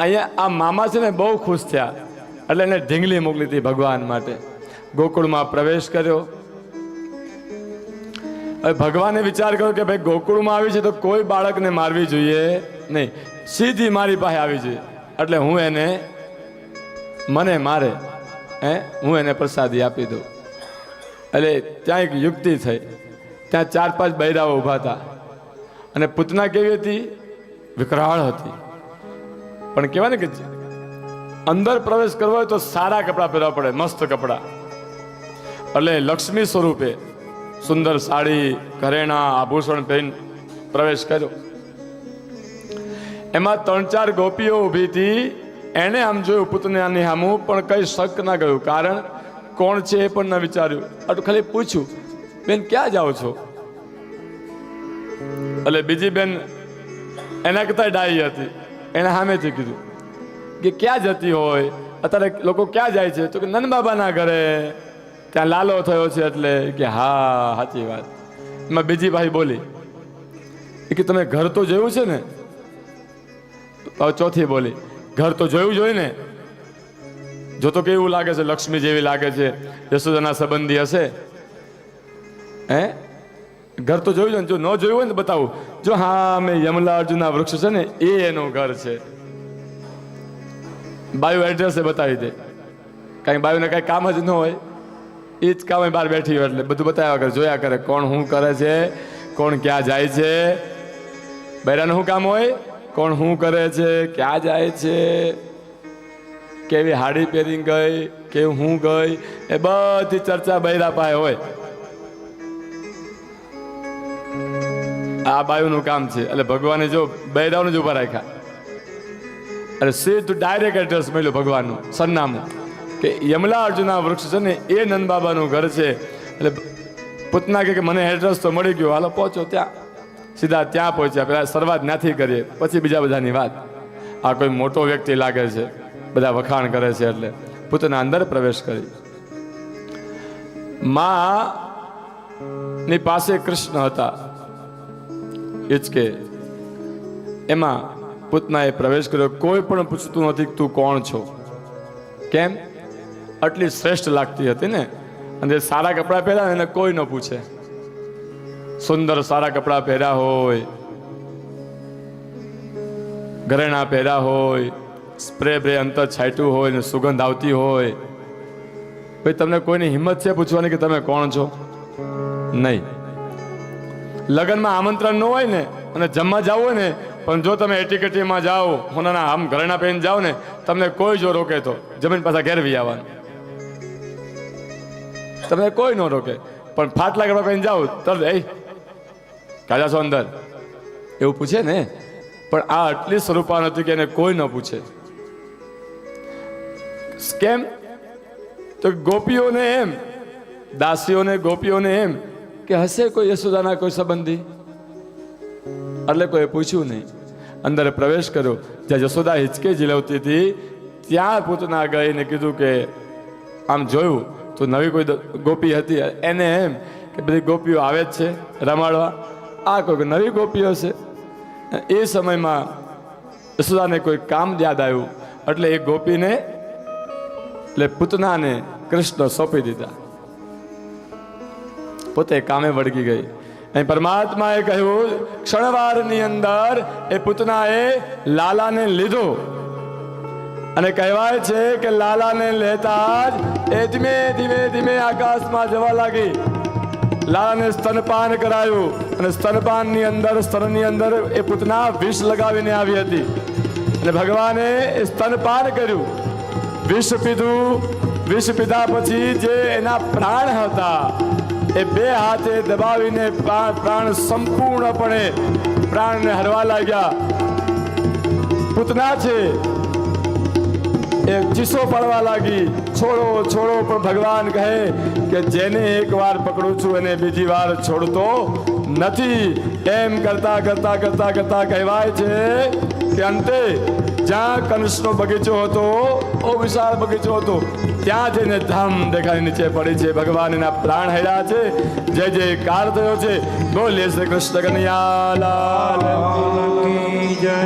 અહીંયા આ મામા છે ને બહુ ખુશ થયા, એટલે એને ઢીંગલી મોકલી હતી ભગવાન માટે. ગોકુળમાં પ્રવેશ કર્યો. હવે ભગવાને વિચાર કર્યો કે ભાઈ ગોકુળમાં આવી છે તો કોઈ બાળકને મારવી જોઈએ નહીં, સીધી મારી પાસે આવી જોઈએ, એટલે હું એને મને મારે હું એને પ્રસાદી આપી દઉં. એટલે ત્યાં એક યુક્તિ થઈ. ત્યાં 4-5 બૈરાઓ ઊભા હતા અને પૂતના કેવી હતી? વિકરાળ હતી. પણ કહેવાય ને કે અંદર પ્રવેશ કરવો હોય તો સારા કપડાં પહેરવા પડે, મસ્ત કપડાં. એટલે લક્ષ્મી સ્વરૂપે સુંદર સાડી, ઘરેણા, આભૂષણ પહેરીને પ્રવેશ કર્યો. એમાં 3-4 ગોપીઓ ઊભી હતી. એને આમ જોયું પૂતનાની સામું, પણ કઈ શક ના ગયું. કારણ કોણ છે એ પણ ન વિચાર્યું. આટલું ખાલી પૂછ્યું, બેન ક્યાં જાઓ છો? એટલે બીજી બેન એના કરતા ડાઈ હતી, એને સામેથી કીધું કે ક્યાં જતી હોય અત્યારે, લોકો ક્યાં જાય છે? તો કે નંદ બાબાના ઘરે, ત્યાં લાલો થયો છે. એટલે કે હા સાચી વાત. એમાં બીજી ભાઈ બોલી કે તમે ઘર તો જોયું છે ને? ચોથી બોલી ઘર તો જોયું જોઈએ ને, જો તો કેવું લાગે છે? લક્ષ્મી જેવી લાગે છે, યશોદાના સંબંધી હશે. ઘર તો જોયું છે ને? જો ન જોયું હોય ને બતાવું. જો હા, મેં યમલા અર્જુનના વૃક્ષ છે ને એ એનું ઘર છે. બાયુ એડ્રેસ બતાવી દે. કાંઈ બાયુને કાંઈ કામ જ ન હોય, એ જ કામ બહાર બેઠી હોય એટલે બધું બતાવ્યા કરે, જોયા કરે કોણ શું કરે છે, કોણ ક્યાં જાય છે. બૈરાનું શું કામ હોય? કોણ શું કરે છે, ક્યાં જાય છે, કેવી હાડી પહેરીને ગઈ, કેવું હું ગઈ, એ બધી ચર્ચા બૈરા પાસે હોય. આ બાયુનું કામ છે. એટલે ભગવાને જો બૈરાઓને જ ઉભા રાખ્યા, એટલે સીધું ડાયરેક્ટ એડ્રેસ મળ્યું ભગવાનનું, સરનામું કે યમલા અર્જુનના વૃક્ષ છે ને એ નંદ બાબાનું ઘર છે. એટલે પૂતના કે મને એડ્રેસ તો મળી ગયું, હાલો પહોંચો ત્યાં. સીધા ત્યાં પહોંચ્યા. પહેલાં શરૂઆત ત્યાંથી કરીએ, પછી બીજા બધાની વાત. આ કોઈ મોટો વ્યક્તિ લાગે છે, બધા વખાણ કરે છે, એટલે પૂતના અંદર પ્રવેશ કરી. માં ની પાસે કૃષ્ણ હતા હિચકે. એમાં પૂતનાએ પ્રવેશ કર્યો. કોઈ પણ પૂછતું નથી તું કોણ છો, કેમ? આટલી શ્રેષ્ઠ લાગતી હતી ને. અને સારા કપડાં પહેર્યા એને કોઈ ન પૂછે. સુંદર સારા કપડાં પહેર્યા હોય, ઘરેણા પહેર્યા હોય, સ્પ્રે બ્રે અંતર છાંટ્યું હોય ને સુગંધ આવતી હોય. ભાઈ તમને કોઈની હિંમત છે પૂછવાની કે તમે કોણ છો? નહીં. લગ્નમાં આમંત્રણ ન હોય ને અને જમવા જવું હોય ને, પણ જો તમે એટીકેટીમાં જાઓ, હોનાના આમ ઘરેણા પહેરીને જાઓ ને, તમને કોઈ જો રોકે તો જમીન પાછા ઘેર વી આવવાનું. તમને કોઈ ન રોકે. પણ ફાટલા કપડા પહેરીને જાઓ તરત એ કાજા છો અંદર એવું પૂછે ને. પણ આ આટલી સ્વરૂપા નથી કે એને કોઈ ન પૂછે. કેમ? તો ગોપીઓને એમ, દાસીઓને ગોપીઓને એમ કે હશે કોઈ યશોદાના કોઈ સંબંધી, એટલે કોઈ પૂછ્યું નહીં. અંદર પ્રવેશ કર્યો. જ્યાં યશોદા હિચકે ઝીલવતી હતી ત્યાં પૂતના ગઈને કીધું કે આમ જોયું તો નવી કોઈ ગોપી હતી. એને એમ કે બધી ગોપીઓ આવે જ છે રમાડવા, આ કોઈ નવી ગોપીઓ છે. એ સમયમાં યશોદાને કોઈ કામ યાદ આવ્યું, એટલે એ ગોપીને એટલે પૂતનાને કૃષ્ણ સોંપી દીધા. પોતે કામે વળગી ગઈ. અહીં પરમાત્માએ કહ્યું ક્ષણવારની અંદર એ પૂતનાએ લાલાને લીધો. અને કહેવાય છે કે લાલાને લેતા જ એ ધીમે ધીમે ધીમે આકાશમાં જવા લાગી. લાલાને સ્તનપાન કરાયું અને સ્તનપાનની અંદર, સ્તનની અંદર એ પૂતના વિષ લગાવીને આવી હતી. અને ભગવાને એ સ્તનપાન કર્યું, વિષ પીધું. વિષ પીધા પછી જે એના પ્રાણ હતા એ 2 હાથે દબાવીને પ્રાણ સંપૂર્ણપણે પ્રાણને હરવા લાગ્યા. પૂતના છે એ ચીસો પડવા લાગી, છોડો છોડો. પણ ભગવાન કહે કે જેને એકવાર પકડું છું એને બીજી વાર છોડતો નથી. એમ કરતા કરતા કરતા કરતા કહેવાય છે કે અંતે જ્યાં કંસનો બગીચો હતો, ઓ વિશાળ બગીચો હતો, ત્યાં જઈને ધામ દેખાડી નીચે પડી છે. ભગવાન એના પ્રાણ હર્યા છે. જય જયકાર થયો છે. બોલીએ શ્રી કૃષ્ણ કનૈયા લાલ કી જય.